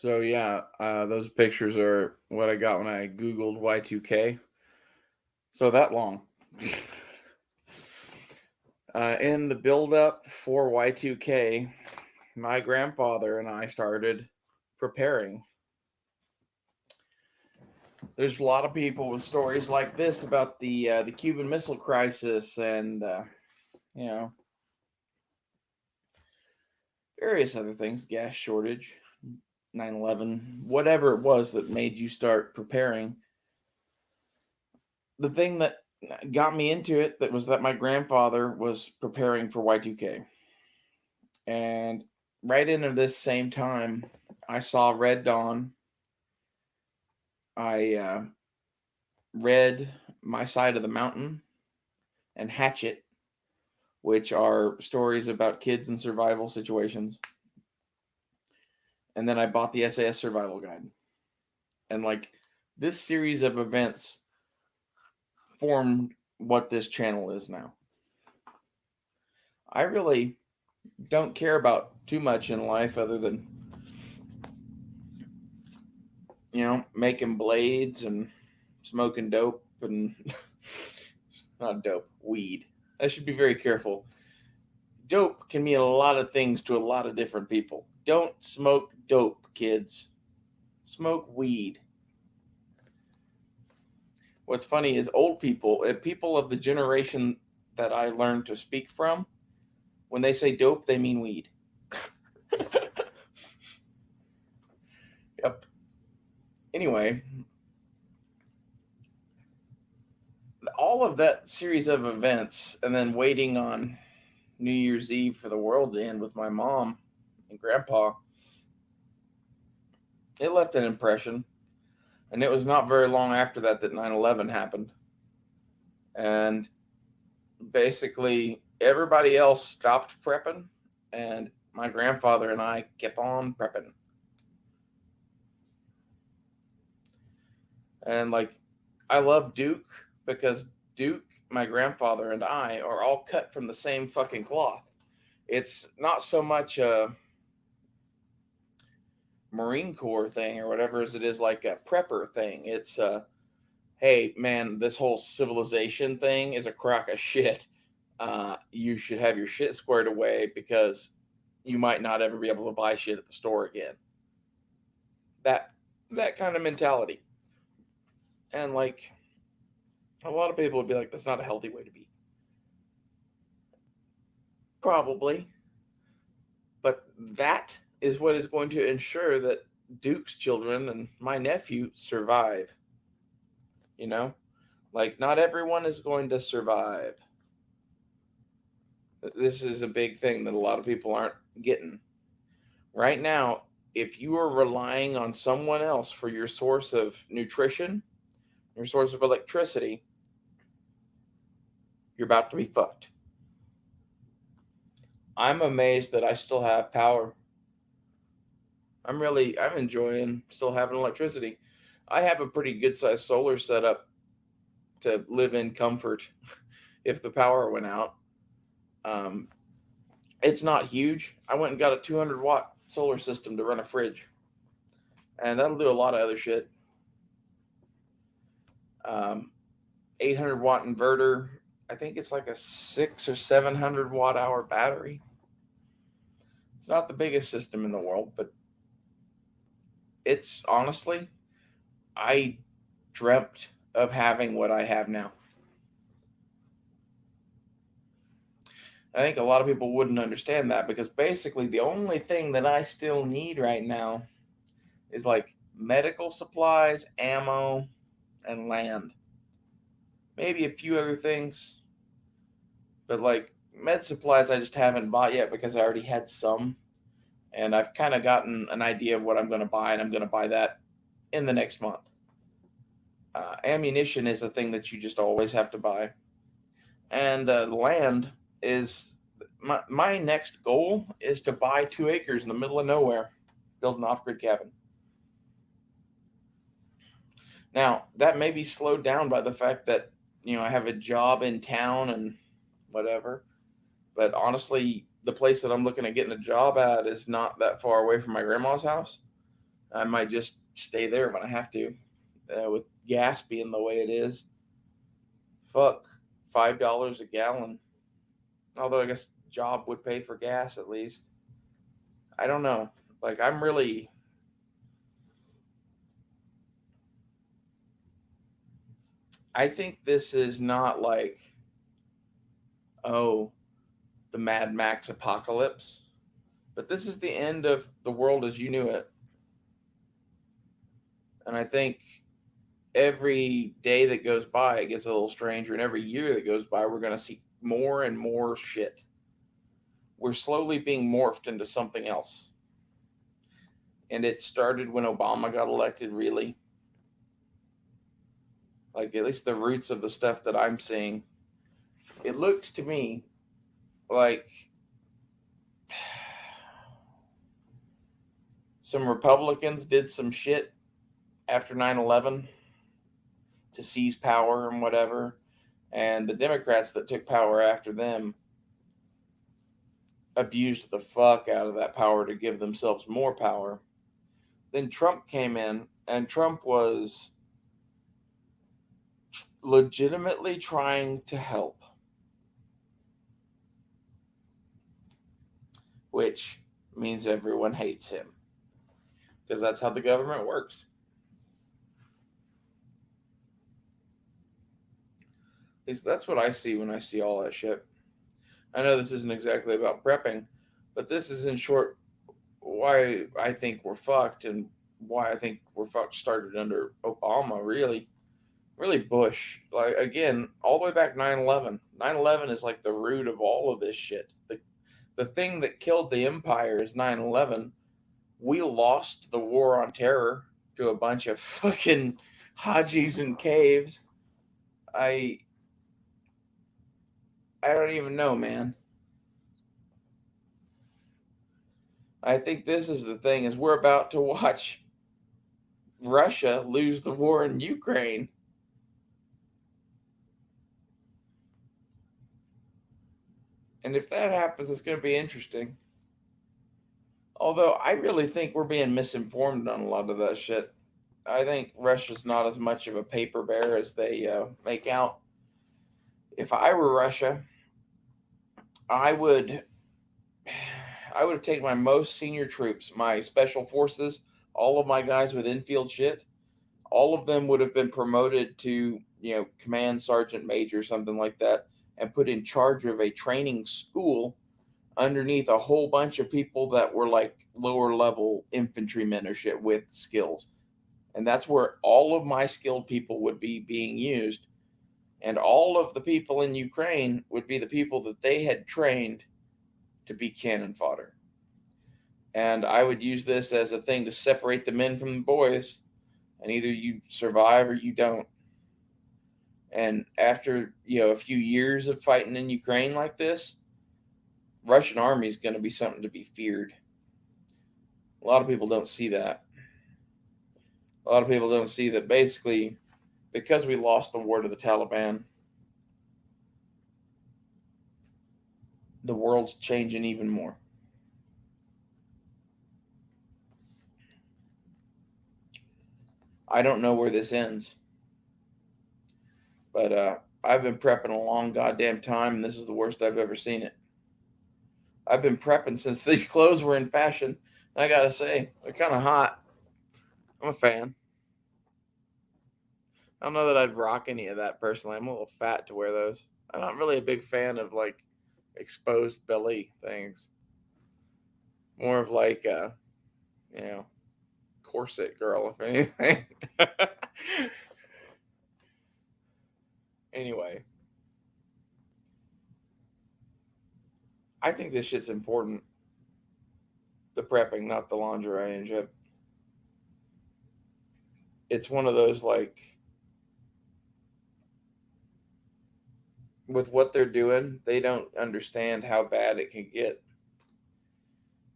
So yeah, those pictures are what I got when I Googled Y2K. So that long. In the build up for Y2K, my grandfather and I started preparing. There's a lot of people with stories like this about the Cuban Missile Crisis and you know various other things, gas shortage, 9/11, whatever it was that made you start preparing. The thing that got me into it that was that my grandfather was preparing for Y2K. And right into this same time, I saw Red Dawn. I read My Side of the Mountain and Hatchet, which are stories about kids in survival situations. And then I bought the SAS Survival Guide. And like this series of events formed what this channel is now. I really don't care about too much in life other than, making blades and smoking dope and not dope, weed. I should be very careful. Dope can mean a lot of things to a lot of different people. Don't smoke dope, kids. Smoke weed. What's funny is old people, people of the generation that I learned to speak from, when they say dope, they mean weed. Yep. Anyway, all of that series of events, and then waiting on New Year's Eve for the world to end with my mom and grandpa, it left an impression. And it was not very long after that that 9/11 happened. And basically, everybody else stopped prepping, and my grandfather and I kept on prepping. And like, I love Duke because Duke, my grandfather, and I are all cut from the same fucking cloth. It's not so much a Marine Corps thing or whatever as it is like a prepper thing. It's hey man, this whole civilization thing is a crock of shit. You should have your shit squared away because you might not ever be able to buy shit at the store again. That that kind of mentality. And like a lot of people would be like, that's not a healthy way to be. Probably. But that is what is going to ensure that Duke's children and my nephew survive. You know? Like not everyone is going to survive. This is a big thing that a lot of people aren't getting. Right now, if you are relying on someone else for your source of nutrition, your source of electricity, you're about to be fucked. I'm amazed that I still have power. I'm enjoying still having electricity. I have a pretty good sized solar setup to live in comfort if the power went out. Um, it's not huge. I went and got a 200-watt solar system to run a fridge, and that'll do a lot of other shit. 800-watt inverter. I think it's like a 600 or 700 watt hour battery. It's not the biggest system in the world, but it's honestly, I dreamt of having what I have now. I think a lot of people wouldn't understand that because basically the only thing that I still need right now is like medical supplies, ammo, and land. Maybe a few other things, but like med supplies I just haven't bought yet because I already had some. And I've kind of gotten an idea of what I'm going to buy, and I'm going to buy that in the next month. Ammunition is a thing that you just always have to buy, and land is my next goal is to buy 2 acres in the middle of nowhere, build an off-grid cabin. Now that may be slowed down by the fact that I have a job in town and whatever, but honestly, the place that I'm looking at getting a job at is not that far away from my grandma's house. I might just stay there when I have to. With gas being the way it is, fuck, $5 a gallon. Although I guess job would pay for gas at least. I don't know. Like I'm really, I think this is not like, oh, the Mad Max apocalypse, but this is the end of the world as you knew it. And I think every day that goes by, it gets a little stranger, and every year that goes by, we're going to see more and more shit. We're slowly being morphed into something else. And it started when Obama got elected, really. Like, at least the roots of the stuff that I'm seeing. It looks to me like some Republicans did some shit after 9/11 to seize power and whatever. And the Democrats that took power after them abused the fuck out of that power to give themselves more power. Then Trump came in, and Trump was legitimately trying to help, which means everyone hates him because that's how the government works. At least that's what I see when I see all that shit. I know this isn't exactly about prepping, but this is in short why I think we're fucked and why I think we're fucked started under Obama, really Bush. Like, again, all the way back 9/11. 9/11 is like the root of all of this shit. The thing that killed the empire is 9/11. We lost the war on terror to a bunch of fucking Hajis and caves. I I don't even know, man. I think this is the thing is we're about to watch Russia lose the war in Ukraine. And if that happens, it's going to be interesting. Although I really think we're being misinformed on a lot of that shit. I think Russia's not as much of a paper bear as they make out. If I were Russia, I would I would have taken my most senior troops, my special forces, all of my guys with infield shit. All of them would have been promoted to, command sergeant major, something like that, and put in charge of a training school underneath a whole bunch of people that were like lower level infantrymen or shit with skills. And that's where all of my skilled people would be being used. And all of the people in Ukraine would be the people that they had trained to be cannon fodder. And I would use this as a thing to separate the men from the boys. And either you survive or you don't. And after, a few years of fighting in Ukraine like this, Russian army is going to be something to be feared. A lot of people don't see that. A lot of people don't see that basically because we lost the war to the Taliban, the world's changing even more. I don't know where this ends, but I've been prepping a long goddamn time, and this is the worst I've ever seen it. I've been prepping since these clothes were in fashion. And I gotta say, they're kind of hot. I'm a fan. I don't know that I'd rock any of that personally. I'm a little fat to wear those. I'm not really a big fan of like exposed belly things. More of like you know, corset girl, if anything. Anyway, I think this shit's important. The prepping, not the lingerie and shit. It's one of those like with what they're doing, they don't understand how bad it can get.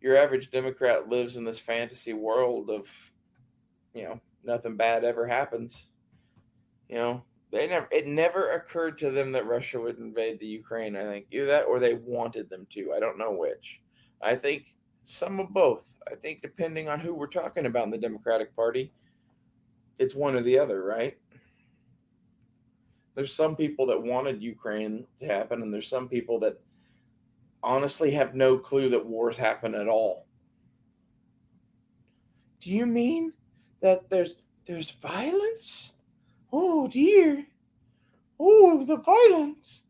Your average Democrat lives in this fantasy world of, nothing bad ever happens. It never occurred to them that Russia would invade the Ukraine, I think. Either that or they wanted them to. I don't know which. I think Some of both. I think depending on who we're talking about in the Democratic Party, it's one or the other, right? There's some people that wanted Ukraine to happen, and there's some people that honestly have no clue that wars happen at all. Do you mean that there's violence? Oh dear. Oh, the violence.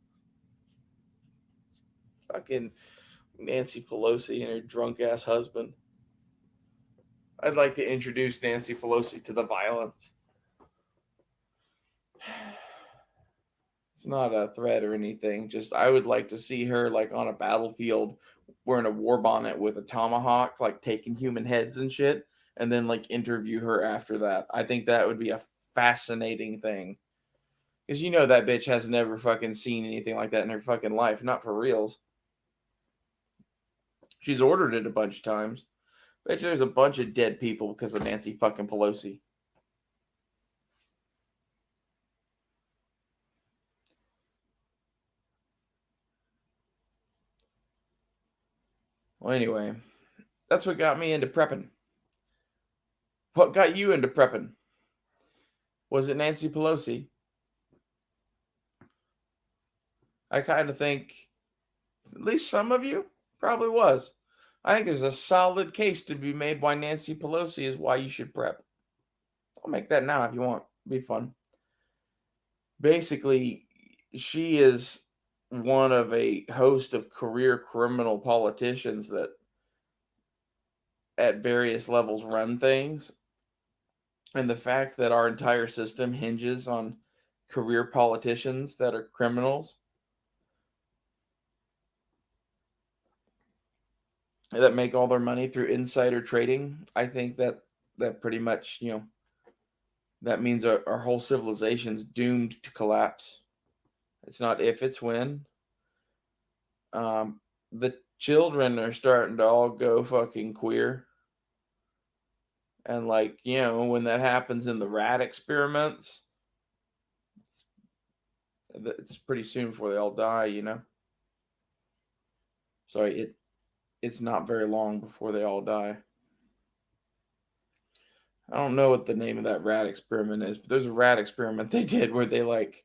Fucking Nancy Pelosi and her drunk ass husband. I'd like to introduce Nancy Pelosi to the violence. It's not a threat or anything. Just I would like to see her like on a battlefield wearing a war bonnet with a tomahawk, like taking human heads and shit, and then like interview her after that. I think that would be a fascinating thing. Because you know that bitch has never fucking seen anything like that in her fucking life. Not for reals. She's ordered it a bunch of times. Bet you there's a bunch of dead people because of Nancy fucking Pelosi. Well, anyway, that's what got me into prepping. What got you into prepping? Was it Nancy Pelosi? I kind of think at least some of you probably was. I think there's a solid case to be made why Nancy Pelosi is why you should prep. I'll make that now if you want. It'll be fun. Basically, she is one of a host of career criminal politicians that at various levels run things. And the fact that our entire system hinges on career politicians that are criminals that make all their money through insider trading, I think that pretty much, that means our whole civilization's doomed to collapse. It's not if, it's when. The children are starting to all go fucking queer. And, like, when that happens in the rat experiments, it's pretty soon before they all die. Sorry, it's not very long before they all die. I don't know what the name of that rat experiment is, but there's a rat experiment they did where they like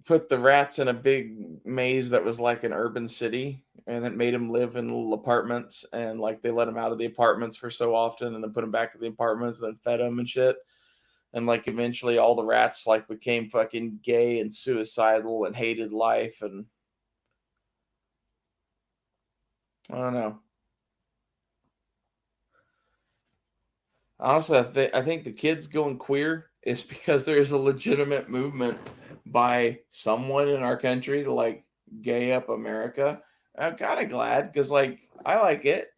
put the rats in a big maze that was like an urban city, and it made them live in little apartments, and like they let them out of the apartments for so often and then put them back to the apartments and then fed them and shit. And like eventually all the rats like became fucking gay and suicidal and hated life, and I don't know. Honestly, I think the kids going queer is because there is a legitimate movement by someone in our country to like gay up America. I'm kind of glad because like I like it,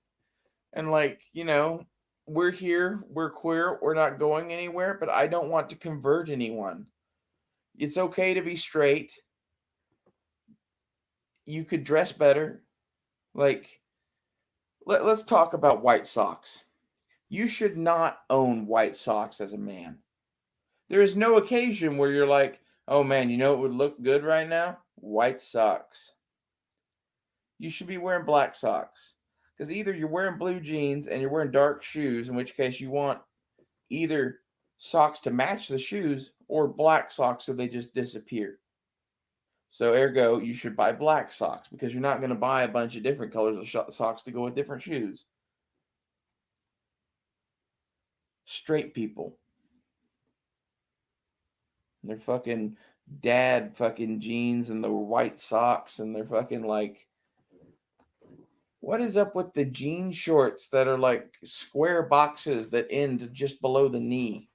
and like we're here, we're queer, we're not going anywhere, but I don't want to convert anyone. It's okay to be straight. You could dress better. Like let's talk about white socks. You should not own white socks as a man. There is no occasion where you're like, oh man, you know what would look good right now? White socks. You should be wearing black socks. Because either you're wearing blue jeans and you're wearing dark shoes, in which case you want either socks to match the shoes or black socks so they just disappear. So, ergo, you should buy black socks because you're not going to buy a bunch of different colors of socks to go with different shoes. Straight people. Their fucking dad fucking jeans and the white socks, and they're fucking like, what is up with the jean shorts that are like square boxes that end just below the knee?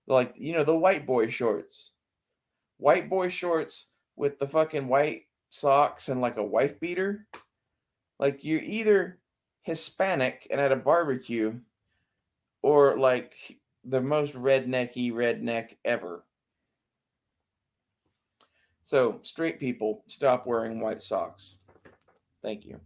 Like, the white boy shorts. White boy shorts with the fucking white socks and like a wife beater. Like, you're either Hispanic and at a barbecue or like the most rednecky redneck ever. So, straight people, stop wearing white socks. Thank you.